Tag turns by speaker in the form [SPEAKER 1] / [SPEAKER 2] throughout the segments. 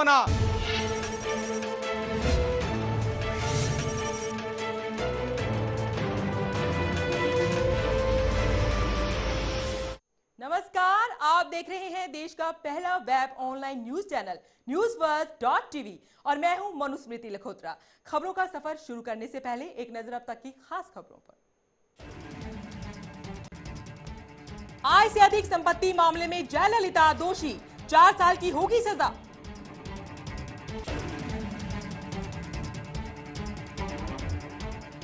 [SPEAKER 1] बना।
[SPEAKER 2] नमस्कार, आप देख रहे हैं देश का पहला web online news channel newsverse.tv और मैं हूं मनुस्मृति लखोत्रा। खबरों का सफर शुरू करने से पहले एक नजर अब तक की खास खबरों पर। आय से अधिक संपत्ति मामले में जयललिता दोषी, 4 साल की होगी सजा।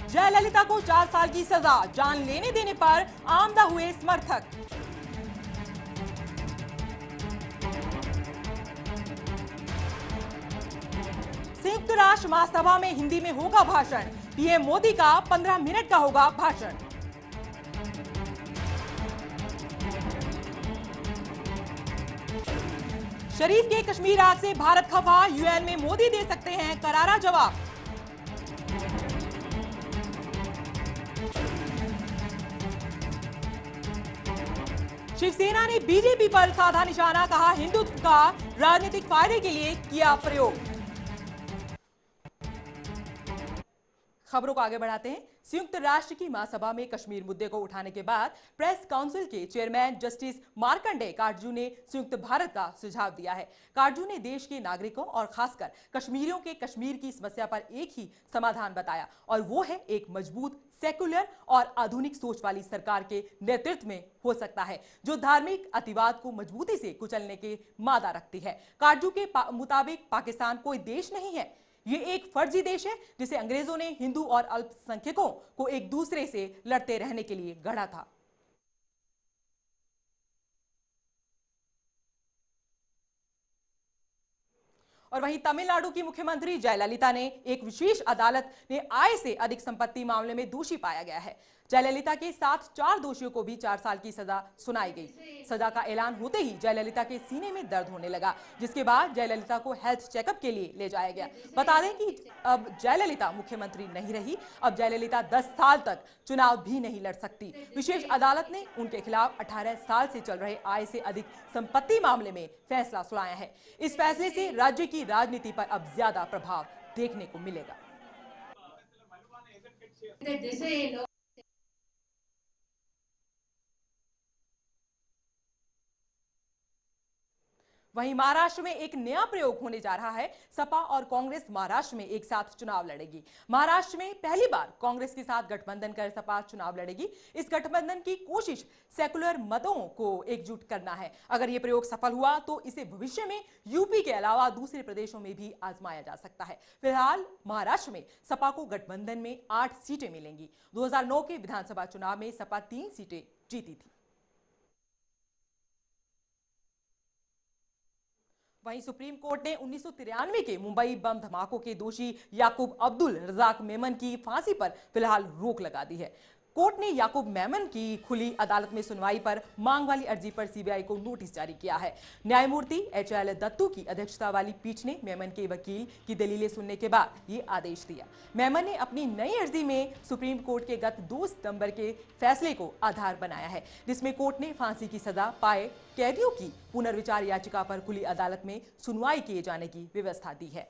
[SPEAKER 2] जयललिता को 4 साल की सजा, जान लेने देने पर आमदा हुए समर्थक। संयुक्त राष्ट्र महासभा में हिंदी में होगा भाषण, पीएम मोदी का 15 मिनट का होगा भाषण। शरीफ के कश्मीर आग से भारत खफा, यूएन में मोदी दे सकते हैं करारा जवाब। शिवसेना ने बीजेपी पर साधा निशाना, कहा हिंदुत्व का राजनीतिक फायदे के लिए किया प्रयोग। खबरों को आगे बढ़ाते हैं। संयुक्त राष्ट्र की महासभा में कश्मीर मुद्दे को उठाने के बाद प्रेस काउंसिल के चेयरमैन जस्टिस मार्कंडेय काटजू ने संयुक्त भारत का सुझाव दिया है। काटजू ने देश के नागरिकों और खासकर कश्मीरियों के कश्मीर की समस्या पर एक ही समाधान बताया और वो है एक मजबूत, सेकुलर और आधुनिक सोच वाली सरकार के नेतृत्व में हो सकता है, जो धार्मिक अतिवाद को मजबूती से कुचलने के मादा रखती है। काटजू के मुताबिक पाकिस्तान कोई देश नहीं है, ये एक फर्जी देश है जिसे अंग्रेजों ने हिंदू और अल्पसंख्यकों को एक दूसरे से लड़ते रहने के लिए गढ़ा था। और वहीं तमिलनाडु की मुख्यमंत्री जयललिता ने एक विशेष अदालत ने आय से अधिक संपत्ति मामले में दोषी पाया गया है। जयललिता के साथ 4 दोषियों को भी 4 साल की सजा सुनाई गई। सजा का ऐलान होते ही जयललिता के सीने में दर्द होने लगा, जिसके बाद जयललिता को हेल्थ चेकअप के लिए ले जाया गया। बता दें कि अब जयललिता मुख्यमंत्री नहीं रही, अब जयललिता 10 साल तक चुनाव भी नहीं लड़ सकती। विशेष अदालत ने उनके खिलाफ 18 साल से चल रहे आय से अधिक संपत्ति मामले में फैसला सुनाया है। इस फैसले से राज्य की राजनीति पर अब ज्यादा प्रभाव देखने को मिलेगा। वहीं महाराष्ट्र में एक नया प्रयोग होने जा रहा है। सपा और कांग्रेस महाराष्ट्र में एक साथ चुनाव लड़ेगी। महाराष्ट्र में पहली बार कांग्रेस के साथ गठबंधन कर सपा चुनाव लड़ेगी। इस गठबंधन की कोशिश सेकुलर मतों को एकजुट करना है। अगर यह प्रयोग सफल हुआ तो इसे भविष्य में यूपी के अलावा दूसरे प्रदेशों में भी आजमाया जा सकता है। फिलहाल महाराष्ट्र में सपा को गठबंधन में 8 सीटें मिलेंगी। 2009 के विधानसभा चुनाव में सपा 3 सीटें जीती थी। वहीं सुप्रीम कोर्ट ने 1993 के मुंबई बम धमाकों के दोषी याकूब अब्दुल रजाक मेमन की फांसी पर फिलहाल रोक लगा दी है। कोर्ट ने याकूब मेमन की खुली अदालत में सुनवाई पर मांग वाली अर्जी पर सीबीआई को नोटिस जारी किया है। न्यायमूर्ति एचएल दत्तू की अध्यक्षता वाली पीठ ने मेमन के वकील की दलीलें सुनने के बाद ये आदेश दिया। मेमन ने अपनी नई अर्जी में सुप्रीम कोर्ट के गत 2 सितंबर के फैसले को आधार बनाया है, जिसमें कोर्ट ने फांसी की सजा पाए कैदियों की पुनर्विचार याचिका पर खुली अदालत में सुनवाई किए जाने की व्यवस्था दी है।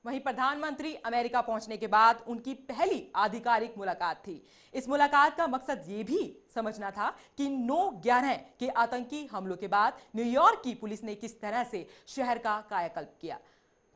[SPEAKER 2] वहीं प्रधानमंत्री अमेरिका पहुंचने के बाद उनकी पहली आधिकारिक मुलाकात थी। इस मुलाकात का मकसद ये भी समझना था कि 9/11 के आतंकी हमलों के बाद न्यूयॉर्क की पुलिस ने किस तरह से शहर का कायाकल्प किया,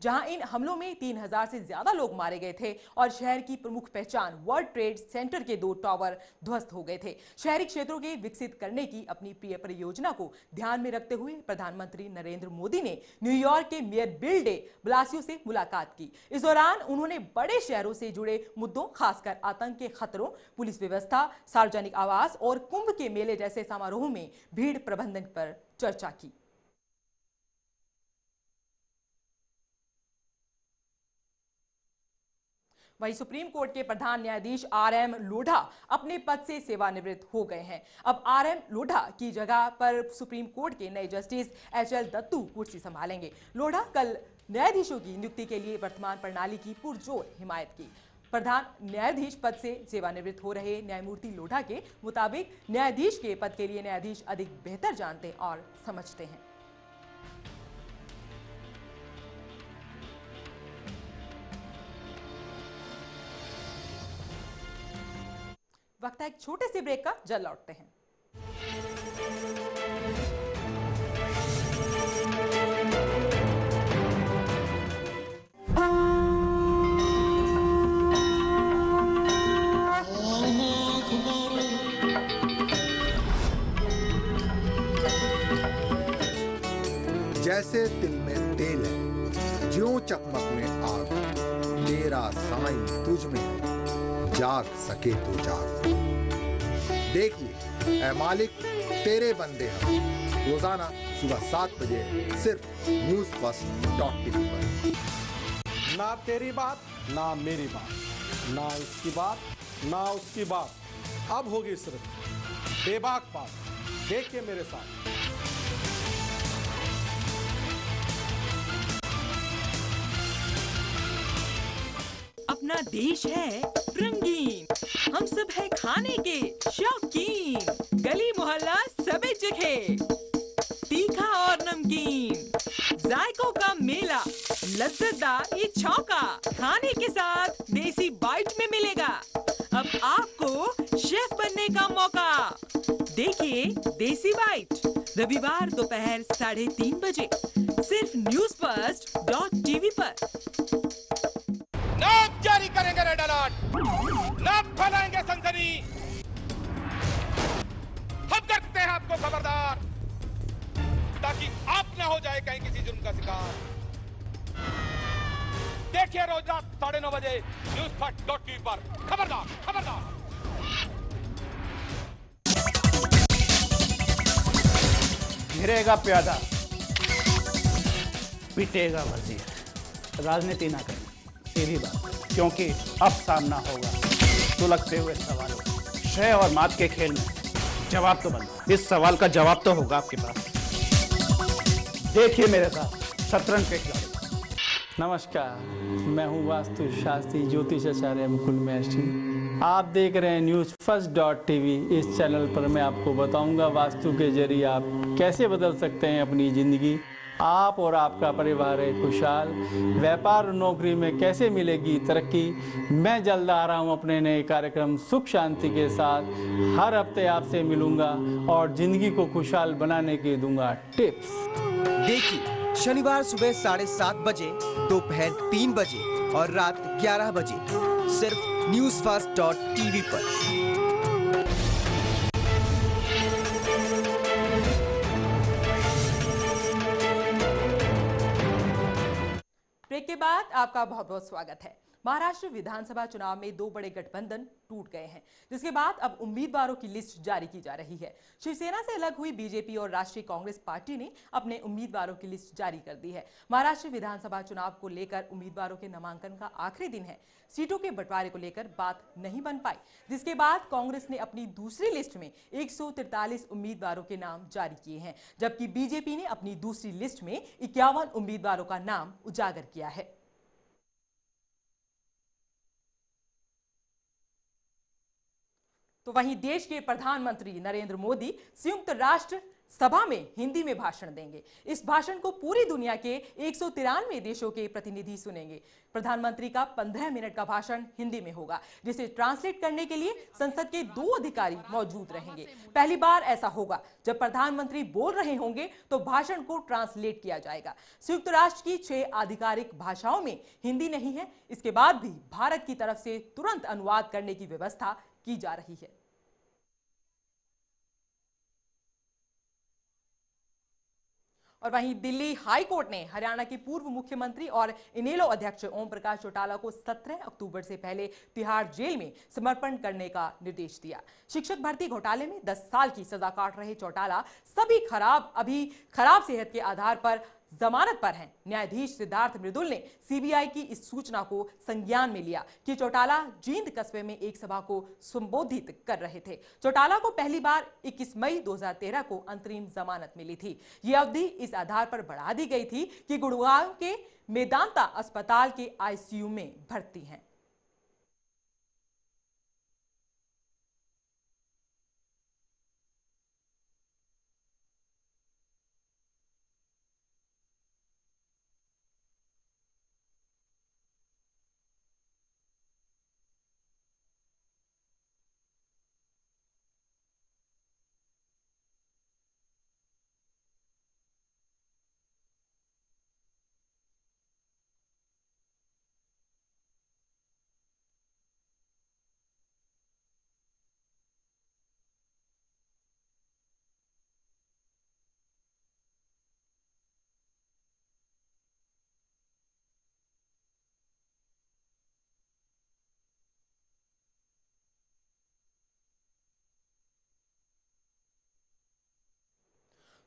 [SPEAKER 2] जहां इन हमलों में 3000 से ज्यादा लोग मारे गए थे और शहर की प्रमुख पहचान वर्ल्ड ट्रेड सेंटर के 2 टावर ध्वस्त हो गए थे। शहरी क्षेत्रों के विकसित करने की अपनी प्रिय परियोजना को ध्यान में रखते हुए प्रधानमंत्री नरेंद्र मोदी ने न्यूयॉर्क के मेयर बिल डे ब्लासियो से मुलाकात की। इस दौरान उन्होंने बड़े शहरों से जुड़े मुद्दों, खासकर आतंक के खतरों, पुलिस व्यवस्था, सार्वजनिक आवास और कुंभ के मेले जैसे समारोहों में भीड़ प्रबंधन पर चर्चा की। वहीं सुप्रीम कोर्ट के प्रधान न्यायाधीश RM लोढ़ा अपने पद से सेवानिवृत्त हो गए हैं। अब RM लोढ़ा की जगह पर सुप्रीम कोर्ट के नए जस्टिस HL दत्तू कुर्सी संभालेंगे। लोढ़ा कल न्यायाधीशों की नियुक्ति के लिए वर्तमान प्रणाली की पुरजोर हिमायत की। प्रधान न्यायाधीश पद से सेवानिवृत्त हो रहे न्यायमूर्ति लोढ़ा के मुताबिक न्यायाधीश के पद के लिए न्यायाधीश अधिक बेहतर जानते और समझते हैं। वक्त है एक छोटे से ब्रेक का, जल्द लौटते हैं।
[SPEAKER 1] जैसे तिल में तेल है, ज्यों चकमक में आग, तेरा साईं तुझ में है, जाग सके तो जाग। देख ले ऐ मालिक तेरे बंदे हम, रोजाना सुबह 7 बजे सिर्फ NewsFirst.tv पर।
[SPEAKER 3] ना तेरी बात ना मेरी बात, ना इसकी बात ना उसकी बात, अब होगी सिर्फ बेबाक बात। देखिए मेरे साथ।
[SPEAKER 2] अपना देश है रंगीन, हम सब है खाने के शौकीन, गली मोहल्ला सभी जगह तीखा और नमकीन, जायकों का मेला, लज्जतदार ये छौका, खाने के साथ देसी बाइट में मिलेगा। अब आपको शेफ बनने का मौका, देखिए देसी बाइट रविवार दोपहर 3:30 बजे सिर्फ NewsFirst.tv पर।
[SPEAKER 4] नाम जारी करेंगे रेड अलर्ट, नाम फैलाएंगे सनसनी, हम करते हैं आपको खबरदार, ताकि आप ना हो जाए कहीं किसी जुर्म का शिकार। देखिए रोज रात 9:30 बजे NewsFirst.tv पर। खबरदार खबरदार।
[SPEAKER 5] गिरेगा प्यादा, पिटेगा वजीर, राजनीति ना करना, सीधी बात, क्योंकि अब सामना होगा सुलगते हुए सवालों का। शय और मात के खेल में जवाब तो बनता, इस सवाल का जवाब तो होगा आपके पास। देखिए मेरे साथ शतरंज के खिलाड़ी।
[SPEAKER 6] नमस्कार, मैं हूँ वास्तु शास्त्री ज्योतिषाचार्य मुकुल महर्षि। आप देख रहे हैं NewsFirst.tv। इस चैनल पर मैं आपको बताऊंगा वास्तु के जरिए आप कैसे बदल सकते हैं अपनी ज़िंदगी। आप और आपका परिवार है खुशहाल, व्यापार और नौकरी में कैसे मिलेगी तरक्की। मैं जल्द आ रहा हूँ अपने नए कार्यक्रम सुख शांति के साथ। हर हफ्ते आपसे मिलूंगा और ज़िंदगी को खुशहाल बनाने के दूंगा टिप्स।
[SPEAKER 7] देखिए शनिवार सुबह 7:30 बजे, दोपहर 3 बजे और रात 11 बजे सिर्फ NewsFirst.tv पर।
[SPEAKER 2] ब्रेक के बाद आपका बहुत बहुत स्वागत है। महाराष्ट्र विधानसभा चुनाव में 2 बड़े गठबंधन टूट गए हैं, जिसके बाद अब उम्मीदवारों की लिस्ट जारी की जा रही है। शिवसेना से अलग हुई बीजेपी और राष्ट्रीय कांग्रेस पार्टी ने अपने उम्मीदवारों की लिस्ट जारी कर दी है। महाराष्ट्र विधानसभा चुनाव को लेकर उम्मीदवारों के नामांकन का आखिरी दिन है। सीटों के बंटवारे को लेकर बात नहीं बन पाई, जिसके बाद कांग्रेस ने अपनी दूसरी लिस्ट में 143 उम्मीदवारों के नाम जारी किए हैं, जबकि बीजेपी ने अपनी दूसरी लिस्ट में 51 उम्मीदवारों का नाम उजागर किया है। तो वहीं देश के प्रधानमंत्री नरेंद्र मोदी संयुक्त राष्ट्र सभा में हिंदी में भाषण देंगे। इस भाषण को पूरी दुनिया के 193 देशों के प्रतिनिधि सुनेंगे। प्रधानमंत्री का 15 मिनट का भाषण हिंदी में होगा, जिसे ट्रांसलेट करने के लिए संसद के 2 अधिकारी मौजूद रहेंगे। पहली बार ऐसा होगा जब प्रधानमंत्री बोल रहे होंगे तो भाषण को ट्रांसलेट किया जाएगा। संयुक्त राष्ट्र की 6 आधिकारिक भाषाओं में हिंदी नहीं है। इसके बाद भी भारत की तरफ से तुरंत अनुवाद करने की व्यवस्था की जा रही है। और वहीं दिल्ली हाई कोर्ट ने हरियाणा के पूर्व मुख्यमंत्री और इनेलो अध्यक्ष ओम प्रकाश चौटाला को 17 अक्टूबर से पहले तिहाड़ जेल में समर्पण करने का निर्देश दिया। शिक्षक भर्ती घोटाले में 10 साल की सजा काट रहे चौटाला अभी खराब सेहत के आधार पर जमानत पर हैं। न्यायाधीश सिद्धार्थ मृदुल ने सीबीआई की इस सूचना को संज्ञान में लिया कि चौटाला जींद कस्बे में एक सभा को संबोधित कर रहे थे। चौटाला को पहली बार 21 मई 2013 को अंतरिम जमानत मिली थी। ये अवधि इस आधार पर बढ़ा दी गई थी कि गुड़गांव के मेदांता अस्पताल के आईसीयू में भर्ती हैं।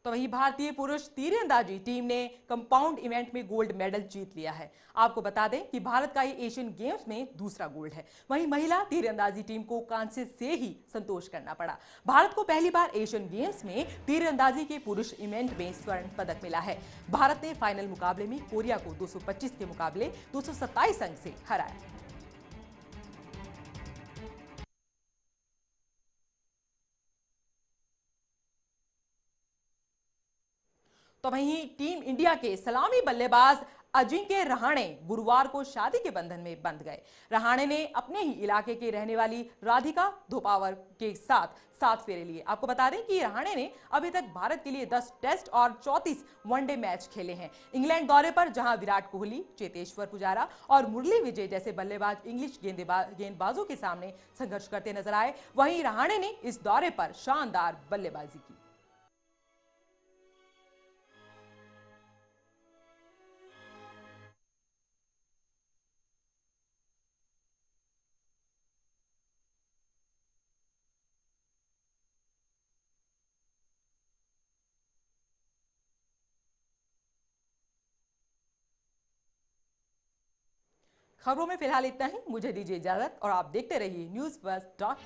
[SPEAKER 2] तो वहीं भारतीय पुरुष तीरंदाजी टीम ने कंपाउंड इवेंट में गोल्ड मेडल जीत लिया है। आपको बता दें कि भारत का ये एशियन गेम्स में दूसरा गोल्ड है। वहीं महिला तीरंदाजी टीम को कांस्य से ही संतोष करना पड़ा। भारत को पहली बार एशियन गेम्स में तीरंदाजी के पुरुष इवेंट में स्वर्ण पदक मिला है। भारत ने फाइनल मुकाबले में कोरिया को 225 के मुकाबले 227 अंक से हराया। तो वहीं टीम इंडिया के सलामी बल्लेबाज अजिंक्य रहाणे गुरुवार को शादी के बंधन में बंध गए। रहाणे ने अपने ही इलाके के रहने वाली राधिका धोपावर के साथ 7 फेरे लिए। आपको बता दें कि रहाणे ने अभी तक भारत के लिए 10 टेस्ट और 34 वनडे मैच खेले हैं। इंग्लैंड दौरे पर जहां विराट कोहली, चेतेश्वर पुजारा और मुरली विजय जैसे बल्लेबाज इंग्लिश गेंदबाजों के सामने संघर्ष करते नजर आए, वहीं रहाणे ने इस दौरे पर शानदार बल्लेबाजी की। खबरों में फिलहाल इतना ही। मुझे दीजिए इजाजत और आप देखते रहिए न्यूज़ फर्स्ट.tv।